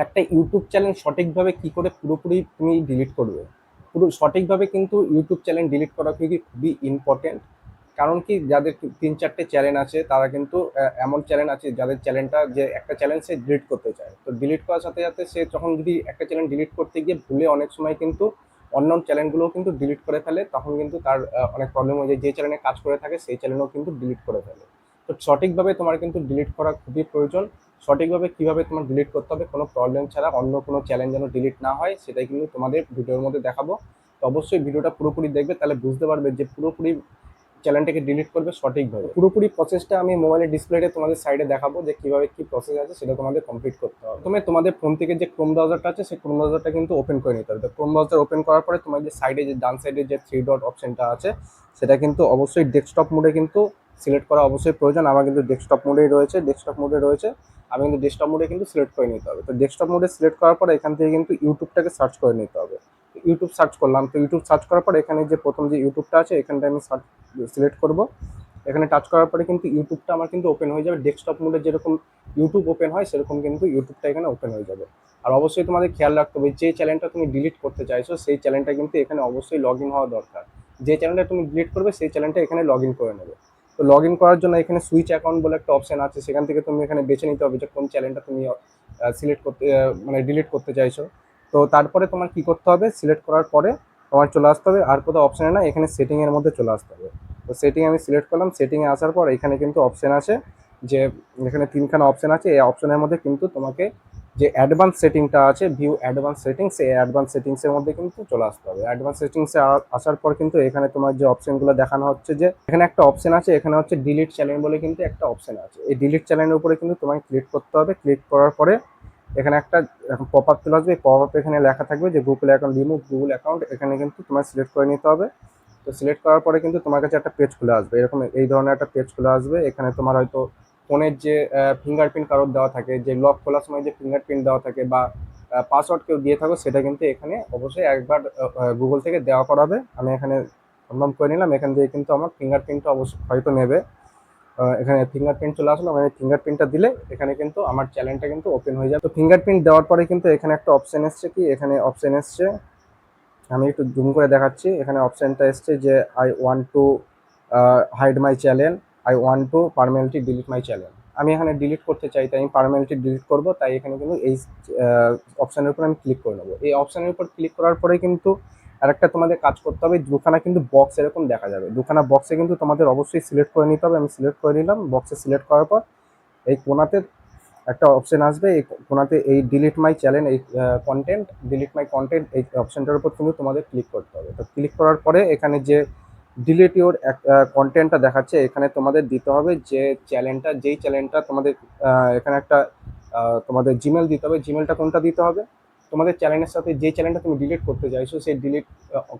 একটা YouTube channel সঠিকভাবে কি করে পুরোপুরি তুমি ডিলিট করবে। পুরো সঠিকভাবে কিন্তু ইউটিউব চ্যানেল ডিলিট করা খুবই খুবই ইম্পর্টেন্ট। কারণ কি, যাদের ৩-৪টে চ্যানেল আছে তারা কিন্তু এমন চ্যানেল আছে যাদের চ্যানেলটা, যে একটা চ্যানেল সে ডিলিট করতে চায়, তো ডিলিট করার সাথে সাথে সে যখন যদি একটা চ্যানেল ডিলিট করতে গিয়ে ভুলে অনেক সময় কিন্তু অন্য চ্যানেলগুলোও কিন্তু ডিলিট করে ফেলে, তখন কিন্তু তার অনেক প্রবলেম হয়ে যায়। যে চ্যানেলে কাজ করে থাকে সেই চ্যানেলও কিন্তু ডিলিট করে ফেলে। তো সঠিকভাবে তোমার কিন্তু ডিলিট করা খুবই প্রয়োজন। সঠিকভাবে কিভাবে তোমার ডিলিট করতে হবে কোনো প্রবলেম ছাড়া, অন্য কোনো চ্যালেঞ্জ যেন ডিলিট না হয়, সেটাই কিন্তু তোমাদের ভিডিওর মধ্যে দেখাবো। তো অবশ্যই ভিডিওটা পুরোপুরি দেখবে, তাহলে বুঝতে পারবে যে পুরোপুরি চ্যানেলটাকে ডিলিট করবে সঠিকভাবে। পুরোপুরি প্রসেসটা আমি মোবাইলের ডিসপ্লেতে তোমাদের সাইডে দেখাবো, যে কিভাবে কি প্রসেস আছে সেটা তোমাদের কমপ্লিট করতে হবে। প্রথমে তোমাদের ফোন থেকে যে ক্রোম ব্রাউজারটা আছে সেই ক্রোম ব্রাউজারটা কিন্তু ওপেন করে নিতে হবে। তো ক্রোম ব্রাউজার ওপেন করার পরে তোমার যে সাইডে, যে ডান সাইডে যে থ্রি ডট অপশনটা আছে, সেটা কিন্তু অবশ্যই ডেস্কটপ মোডে কিন্তু সিলেক্ট করা অবশ্যই প্রয়োজন। আমার কিন্তু ডেস্কটপ মোডেই রয়েছে, ডেস্কটপ মোডে রয়েছে। আমি কিন্তু ডেস্কটপ মোডে কিন্তু সিলেক্ট করে নিতে হবে। তো ডেস্কটপ মোডে সিলেক্ট করার পর এখান থেকে কিন্তু ইউটিউবটাকে সার্চ করে নিতে হবে। ইউটিউব সার্চ করলাম, তো ইউটিউব সার্চ করার পর এখানে যে প্রথম যে ইউটিউবটা আছে এখানটা আমি সার্চ সিলেক্ট করব। এখানে টাচ করার পরে কিন্তু ইউটিউবটা আমার কিন্তু ওপেন হয়ে যাবে। ডেস্কটপ মোডে যেরকম ইউটিউব ওপেন হয় সেরকম কিন্তু ইউটিউবটা এখানে ওপেন হয়ে যাবে। আর অবশ্যই তোমাদের খেয়াল রাখতে হবে, যে চ্যানেলটা তুমি ডিলিট করতে চাইছো সেই চ্যানেলটা কিন্তু এখানে অবশ্যই লগ ইন হওয়া দরকার। যে চ্যানেলটা তুমি ডিলিট করবে সেই চ্যানেলটা এখানে লগ ইন করে নেবে। তো লগ ইন করার জন্য এখানে সুইচ অ্যাকাউন্ট বলে একটা অপশন আছে, সেখান থেকে তুমি এখানে বেছে নিতে হবে যে কোন চ্যানেলটা তুমি সিলেক্ট করতে মানে ডিলিট করতে চাইছো। তো তারপরে তোমার কি করতে হবে, সিলেক্ট করার পরে তোমার চলে আসতে হবে আর কোথাও অপশানে না, এখানে সেটিংয়ের মধ্যে চলে আসতে হবে। তো সেটিং আমি সিলেক্ট করলাম। সেটিংয়ে আসার পর এখানে কিন্তু অপশন আছে, যে এখানে তিনখানা অপশন আছে। এই অপশনের মধ্যে কিন্তু তোমাকে যে অ্যাডভান্স সেটিংটা আছে, ভিউ অ্যাডভান্স সেটিংস, এই অ্যাডভান্স সেটিংসের মধ্যে কিন্তু চলে আসতে হবে। অ্যাডভান্স সেটিংসে আসার পর কিন্তু এখানে তোমার যে অপশনগুলো দেখানো হচ্ছে, যে এখানে একটা অপশন আছে, এখানে হচ্ছে ডিলিট চ্যানেল বলে কিন্তু একটা অপশন আছে। এই ডিলিট চ্যানেলের উপরে কিন্তু তোমাকে ক্লিক করতে হবে। ক্লিক করার পরে এখানে একটা পপ আপ চলে আসবে। পপ আপ এখানে লেখা থাকবে যে Google account, remove Google account, এখানে কিন্তু তোমার সিলেক্ট করে নিতে হবে। তো সিলেক্ট করার পরে কিন্তু তোমার কাছে একটা পেজ খুলে আসবে, এরকম এই ধরনের একটা পেজ খুলে আসবে। এখানে তোমার হয়তো ফোনের যে ফিঙ্গারপ্রিন্ট কারোর দেওয়া থাকে, যে লক খোলার সময় যে ফিঙ্গারপ্রিন্ট দেওয়া থাকে, বা পাসওয়ার্ড কেউ দিয়ে থাকো, সেটা কিন্তু এখানে অবশ্যই একবার গুগল থেকে দেওয়া করাবে। আমি এখানে কনফার্ম করে নিলাম। এখান থেকে কিন্তু আমার ফিঙ্গারপ্রিন্টটা অবশ্যই হয়তো নেবে। এখানে ফিঙ্গারপ্রিন্ট চলে আসলো, আমি ফিঙ্গারপ্রিন্টটা দিলে এখানে কিন্তু আমার চ্যানেলটা কিন্তু ওপেন হয়ে যাবে। তো ফিঙ্গারপ্রিন্ট দেওয়ার পরে কিন্তু এখানে একটা অপশন এসছে, কি এখানে অপশন এসছে, আমি একটু জুম করে দেখাচ্ছি। এখানে অপশনটা এসছে যে I want to hide my channel, I want to permanently delete my channel. আমি এখানে ডিলিট করতে চাই, তাই আমি পার্মানেন্টলি ডিলিট করবো। তাই এখানে কিন্তু এই অপশানের উপর আমি ক্লিক করে নেবো। এই অপশানের উপর ক্লিক করার পরে কিন্তু আরেকটা তোমাদের কাজ করতে হবে, দুখানা কিন্তু বক্স এরকম দেখা যাবে। দুখানা বক্সে কিন্তু তোমাদের অবশ্যই সিলেক্ট করে নিতে হবে। আমি সিলেক্ট করে নিলাম। বক্সে সিলেক্ট করার পর এই কোণাতে একটা অপশন আসবে, এই কোণাতে এই ডিলিট মাই চ্যানেল, এই কন্টেন্ট, ডিলিট মাই কন্টেন্ট, এই অপশনটার উপর কিন্তু তোমাদের ক্লিক করতে হবে। তো ক্লিক করার পরে এখানে যে ডিলিট ইউর কন্টেন্টটা দেখাচ্ছে, এখানে তোমাদের দিতে হবে যে চ্যানেলটা, যেই চ্যানেলটা তোমাদের এখানে একটা তোমাদের জিমেল দিতে হবে। জিমেলটা কোনটা দিতে হবে, তোমাদের চ্যানেলের সাথে যে চ্যানেলটা তুমি ডিলিট করতে চাইছো সেই ডিলিট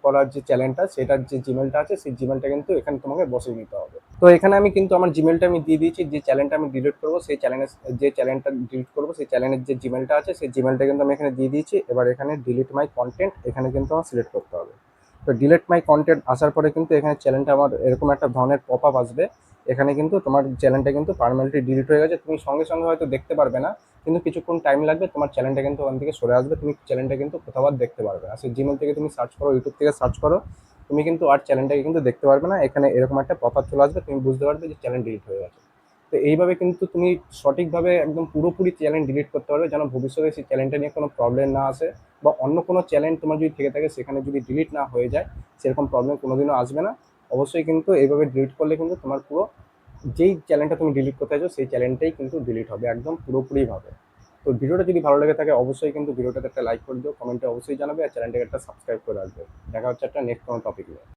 করার যে চ্যানেলটা, সেটার যে জিমেলটা আছে সেই জিমেলটা কিন্তু এখানে তোমাকে বসিয়ে নিতে হবে। তো এখানে আমি কিন্তু আমার জিমেলটা আমি দিয়ে দিয়েছি। যে চ্যানেলটা আমি ডিলিট করবো সেই চ্যানেলের, যে চ্যানেলটা ডিলিট করবো সেই চ্যানেলের যে জিমেলটা আছে সেই জিমেলটা কিন্তু আমি এখানে দিয়ে দিয়েছি। এবার এখানে ডিলিট মাই কন্টেন্ট, এখানে কিন্তু আমার সিলেক্ট করতে হবে। তো ডিলিট মাই কন্টেন্ট আসার পরে কিন্তু এখানে চ্যানেলটা আমার এরকম একটা ধরনের পপ আপ আসবে। এখানে কিন্তু তোমার চ্যানেলটা কিন্তু পার্মানেন্টলি ডিলিট হয়ে গেছে। তুমি সঙ্গে সঙ্গে হয়তো দেখতে পারবে না, কিন্তু কিছুক্ষণ টাইম লাগবে, তোমার চ্যানেলটা কিন্তু ওখান থেকে সরে আসবে। তুমি চ্যানেলটা কিন্তু কোথাও আর দেখতে পারবে না। সেই জিমেল থেকে তুমি সার্চ করো, ইউটিউব থেকে সার্চ করো, তুমি কিন্তু আর চ্যানেলটাকে কিন্তু দেখতে পারবে না। এখানে এরকম একটা পপ আপ চলে আসবে, তুমি বুঝতে পারবে যে চ্যানেল ডিলিট হয়ে গেছে। তো এইভাবে কিন্তু তুমি সঠিকভাবে একদম পুরোপুরি চ্যানেল ডিলিট করতে পারবে, যেন ভবিষ্যতে সেই চ্যানেলটা নিয়ে কোনো প্রবলেম না আসে, বা অন্য কোনো চ্যানেল তোমার যদি থেকে থাকে সেখানে যদি ডিলিট না হয়ে যায়, সেরকম প্রবলেম কোনোদিনও আসবে না। অবশ্যই কিন্তু এইভাবে ডিলিট করলে কিন্তু তোমার পুরো যেই চ্যানেলটা তুমি ডিলিট করতে চাইছো সেই চ্যানেলটাই কিন্তু ডিলিট হবে একদম পুরোপুরিভাবে। তো ভিডিওটা যদি ভালো লেগে থাকে অবশ্যই কিন্তু ভিডিওটাতে একটা লাইক করে দিও, কমেন্টে অবশ্যই জানাবে, আর চ্যানেলটাকে একটা সাবস্ক্রাইব করে রাখবে। দেখা হচ্ছে একটা নেক্সট কোনো টপিক নিয়ে।